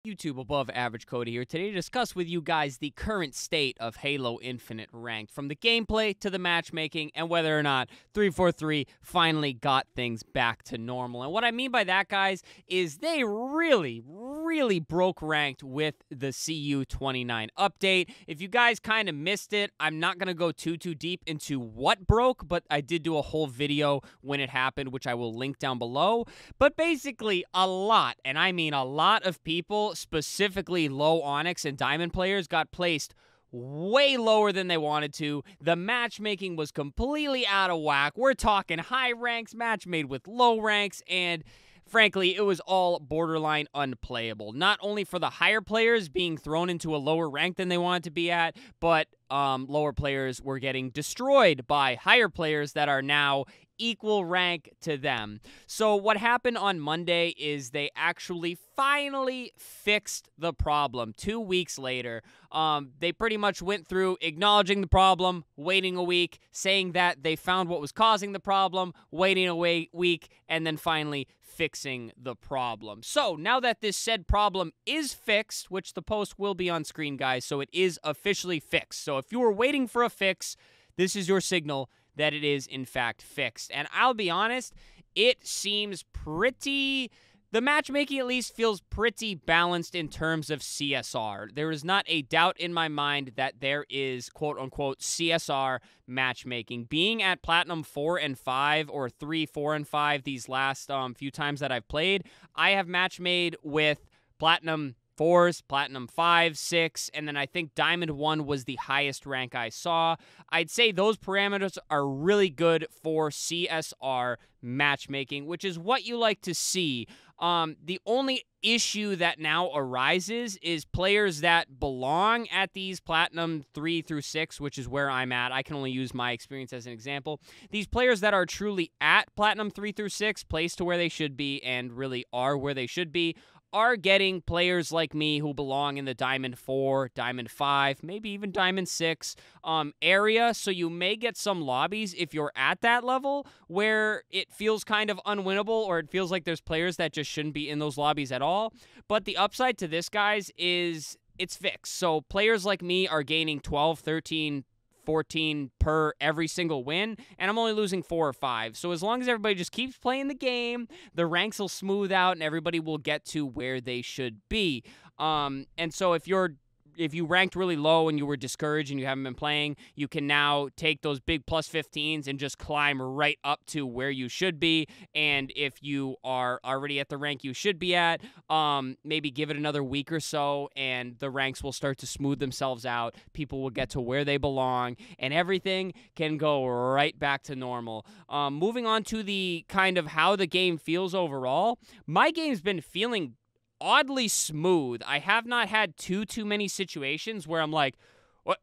YouTube Above Average Cody here today to discuss with you guys the current state of Halo Infinite Ranked, from the gameplay to the matchmaking and whether or not 343 finally got things back to normal. And what I mean by that, guys, is they really broke Ranked with the CU29 update. If you guys kind of missed it, I'm not going to go too deep into what broke, but I did do a whole video when it happened, which I will link down below. But basically, a lot, and I mean a lot of people, specifically low Onyx and Diamond players, got placed way lower than they wanted to. The matchmaking was completely out of whack. We're talking high ranks match made with low ranks, and frankly, it was all borderline unplayable. Not only for the higher players being thrown into a lower rank than they wanted to be at, but lower players were getting destroyed by higher players that are now equal rank to them. So what happened on Monday is they actually finally fixed the problem 2 weeks later. They pretty much went through acknowledging the problem, waiting a week, saying that they found what was causing the problem, waiting a week, and then finally fixing the problem. So now that this said problem is fixed, which the post will be on screen, guys, so it is officially fixed. So if you were waiting for a fix, this is your signal that it is in fact fixed. And I'll be honest, it seems pretty... The matchmaking at least feels pretty balanced in terms of CSR. There is not a doubt in my mind that there is quote-unquote CSR matchmaking. Being at Platinum 4 and 5 or 3, 4, and 5 these last few times that I've played, I have match-made with Platinum 4s, Platinum 5, 6, and then I think Diamond 1 was the highest rank I saw. I'd say those parameters are really good for CSR matchmaking, which is what you like to see. The only issue that now arises is players that belong at these Platinum 3 through 6, which is where I'm at. I can only use my experience as an example. These players that are truly at Platinum 3 through 6, placed to where they should be and really are where they should be, are getting players like me who belong in the Diamond 4, Diamond 5, maybe even Diamond 6 area. So you may get some lobbies if you're at that level where it feels kind of unwinnable, or it feels like there's players that just shouldn't be in those lobbies at all. But the upside to this, guys, is it's fixed. So players like me are gaining 12, 13, 14 per every single win, and I'm only losing 4 or 5. So as long as everybody just keeps playing the game, the ranks will smooth out and everybody will get to where they should be. And so if you ranked really low and you were discouraged and you haven't been playing, you can now take those big plus 15s and just climb right up to where you should be. And if you are already at the rank you should be at, maybe give it another week or so and the ranks will start to smooth themselves out. People will get to where they belong and everything can go right back to normal. Moving on to the kind of how the game feels overall, my game's been feeling oddly smooth. I have not had too many situations where I'm like,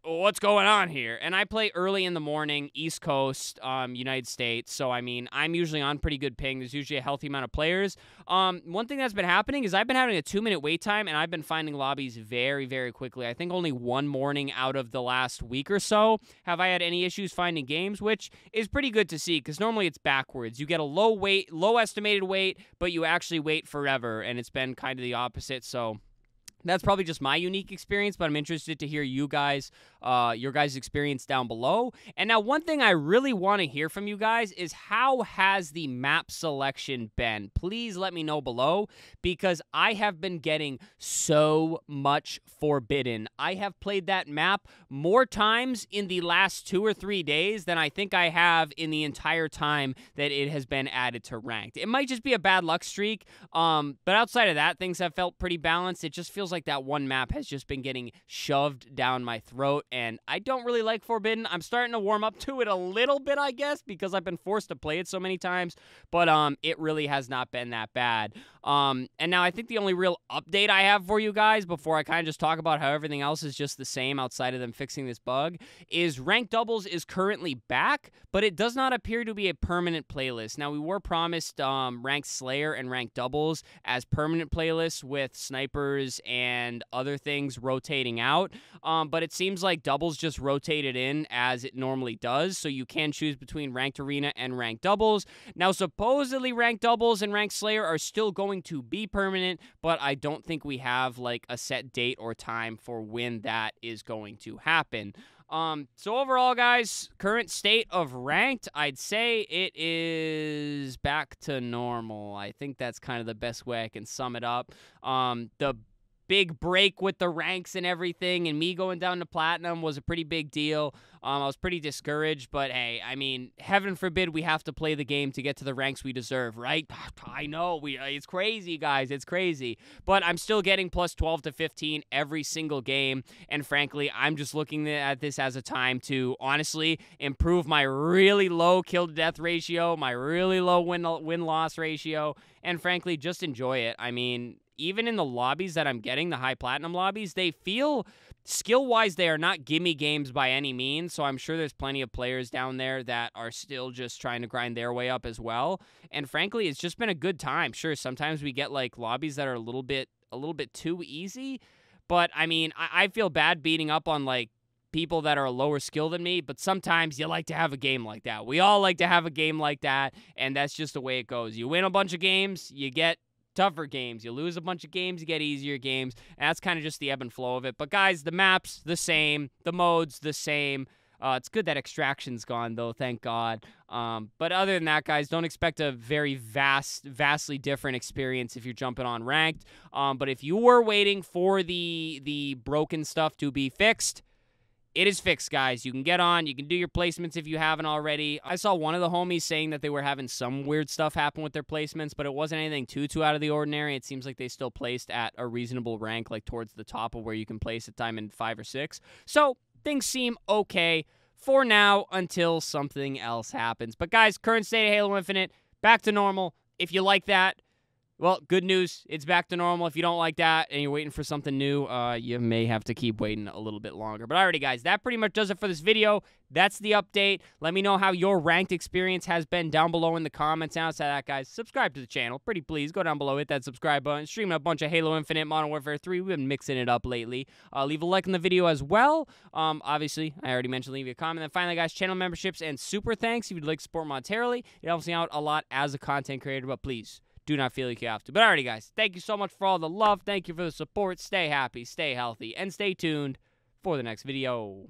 what's going on here? And I play early in the morning, East Coast, United States. So, I mean, I'm usually on pretty good ping. There's usually a healthy amount of players. One thing that's been happening is I've been having a 2-minute wait time, and I've been finding lobbies very quickly. I think only one morning out of the last week or so have I had any issues finding games, which is pretty good to see because normally it's backwards. You get a low estimated wait, but you actually wait forever, and it's been kind of the opposite. So that's probably just my unique experience, but I'm interested to hear you guys, your guys' experience down below. And now one thing I really want to hear from you guys is how has the map selection been? Please let me know below because I have been getting so much Forbidden. I have played that map more times in the last 2 or 3 days than I think I have in the entire time that it has been added to Ranked. It might just be a bad luck streak, but outside of that, things have felt pretty balanced. It just feels like that one map has just been getting shoved down my throat, and I don't really like Forbidden. I'm starting to warm up to it a little bit, I guess, because I've been forced to play it so many times, but it really has not been that bad. And now I think the only real update I have for you guys before I kind of just talk about how everything else is just the same outside of them fixing this bug is Ranked Doubles is currently back, but it does not appear to be a permanent playlist. Now, we were promised Ranked Slayer and Ranked Doubles as permanent playlists with snipers and other things rotating out, but it seems like Doubles just rotated in as it normally does, so you can choose between Ranked Arena and Ranked Doubles. Now, supposedly Ranked Doubles and Ranked Slayer are still going going to be permanent, but I don't think we have like a set date or time for when that is going to happen. So overall, guys, current state of ranked, I'd say it is back to normal. I think that's kind of the best way I can sum it up. The big break with the ranks and everything, and me going down to platinum was a pretty big deal. I was pretty discouraged, but hey, I mean, heaven forbid we have to play the game to get to the ranks we deserve, right? I know, it's crazy, guys, it's crazy. But I'm still getting plus 12 to 15 every single game, and frankly, I'm just looking at this as a time to honestly improve my really low kill-to-death ratio, my really low win-loss ratio, and frankly, just enjoy it. I mean, even in the lobbies that I'm getting, the high platinum lobbies, they feel skill-wise they are not gimme games by any means, so I'm sure there's plenty of players down there that are still just trying to grind their way up as well. And frankly, it's just been a good time. Sure, sometimes we get like lobbies that are a little bit too easy, but I mean, I feel bad beating up on like people that are lower skill than me, but sometimes you like to have a game like that. We all like to have a game like that, and that's just the way it goes. You win a bunch of games, you get tougher games. You lose a bunch of games, you get easier games. And that's kind of just the ebb and flow of it. But guys, the map's the same. The mode's the same. It's good that extraction's gone, though, thank God. But other than that, guys, don't expect a very vastly different experience if you're jumping on ranked. But if you were waiting for the broken stuff to be fixed, it is fixed, guys. You can get on. You can do your placements if you haven't already. I saw one of the homies saying that they were having some weird stuff happen with their placements, but it wasn't anything too out of the ordinary. It seems like they still placed at a reasonable rank, like towards the top of where you can place at Diamond 5 or 6. So things seem okay for now until something else happens. But guys, current state of Halo Infinite, back to normal. If you like that, well, good news. It's back to normal. If you don't like that and you're waiting for something new, you may have to keep waiting a little bit longer. But alrighty, guys, that pretty much does it for this video. That's the update. Let me know how your ranked experience has been down below in the comments. And outside of that, guys, subscribe to the channel. Pretty please. Go down below, hit that subscribe button. Streaming a bunch of Halo Infinite, Modern Warfare 3. We've been mixing it up lately. Leave a like on the video as well. Obviously, I already mentioned leave a comment. And finally, guys, channel memberships and super thanks if you'd like to support monetarily. It helps me out a lot as a content creator, but please, do not feel like you have to. But alrighty, guys, thank you so much for all the love. Thank you for the support. Stay happy, stay healthy, and stay tuned for the next video.